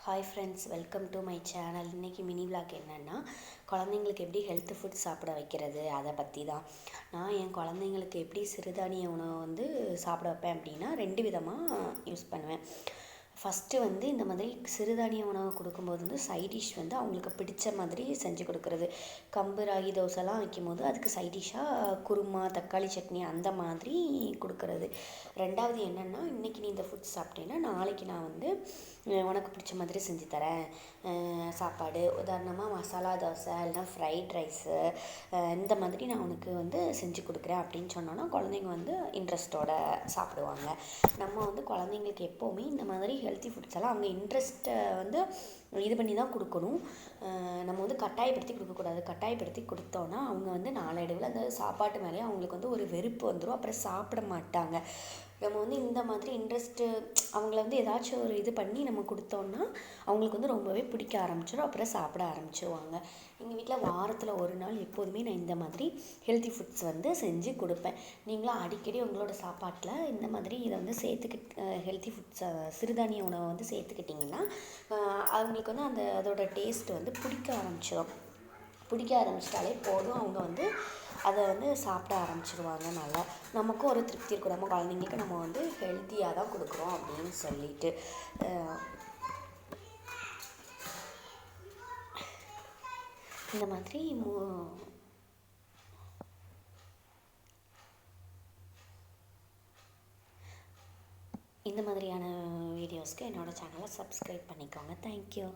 Hi friends, welcome to my channel. இன்றைக்கி mini vlog என்னென்னா, குழந்தைங்களுக்கு எப்படி ஹெல்த் ஃபுட் சாப்பிட வைக்கிறது அதை பற்றி தான். நான் என் குழந்தைங்களுக்கு எப்படி சிறுதானிய உணவை சாப்பிட வைப்பேன் அப்படின்னா 2 விதமாக யூஸ் பண்ணுவேன். ஃபஸ்ட்டு இந்த மாதிரி சிறுதானிய உணவு கொடுக்கும்போது சைட் டிஷ் அவங்களுக்கு பிடிச்ச மாதிரி செஞ்சு கொடுக்குறது. கம்பு ராகி தோசைலாம் வைக்கும்போது அதுக்கு சைட் டிஷ்ஷாக குருமா, தக்காளி சட்னி அந்த மாதிரி கொடுக்குறது. ரெண்டாவது என்னென்னா, இன்றைக்கி நீ இந்த ஃபுட் சாப்பிட்டேன்னா நாளைக்கு நான் உனக்கு பிடிச்ச மாதிரி செஞ்சு தரேன் சாப்பாடு. உதாரணமாக மசாலா தோசை இல்லைனா ஃப்ரைட் ரைஸு இந்த மாதிரி நான் உனக்கு செஞ்சு கொடுக்குறேன் அப்படின்னு சொன்னோன்னா குழந்தைங்க இன்ட்ரெஸ்ட்டோட சாப்பிடுவாங்க. நம்ம குழந்தைங்களுக்கு எப்போவுமே இந்த மாதிரி ஹெல்த்தி ஃபுட்ஸ் எல்லாம் அவங்க இன்ட்ரெஸ்ட்டை இது பண்ணி தான் கொடுக்கணும். நம்ம கட்டாயப்படுத்தி கொடுக்கக்கூடாது. கட்டாயப்படுத்தி கொடுத்தோன்னா அவங்க நாளடைவில் அந்த சாப்பாட்டு மேலேயே அவங்களுக்கு ஒரு வெறுப்பு வந்துடும். அப்புறம் சாப்பிட மாட்டாங்க. நம்ம இந்த மாதிரி இன்ட்ரெஸ்ட்டு அவங்கள ஏதாச்சும் ஒரு இது பண்ணி நம்ம கொடுத்தோன்னா அவங்களுக்கு ரொம்பவே பிடிக்க ஆரம்பிச்சிடும். அப்புறம் சாப்பிட ஆரம்பிச்சிருவாங்க. எங்கள் வீட்டில் வாரத்தில் ஒரு நாள் எப்போதுமே நான் இந்த மாதிரி ஹெல்த்தி ஃபுட்ஸ் செஞ்சு கொடுப்பேன். நீங்களும் அடிக்கடி உங்களோட சாப்பாட்டில் இந்த மாதிரி இதை ஹெல்த்தி ஃபுட்ஸை சிறுதானிய உணவை சேர்த்துக்கிட்டிங்கன்னா அவங்களுக்கு அதோட டேஸ்ட் பிடிக்க ஆரம்பிச்சிடும். பிடிக்க ஆரம்பிச்சிட்டாலே போதும், அவங்க அதை சாப்பிட ஆரம்பிச்சிருவாங்க. நல்லா நமக்கும் ஒரு திருப்தி இருக்கும். நம்ம குழந்தைங்களுக்கு நம்ம ஹெல்த்தியாக தான் கொடுக்குறோம் அப்படின்னு சொல்லிட்டு. இந்த மாதிரி இந்த மாதிரியான வீடியோஸ்க்கு என்னோடய சேனலை சப்ஸ்கிரைப் பண்ணிக்கோங்க. தேங்க்யூ.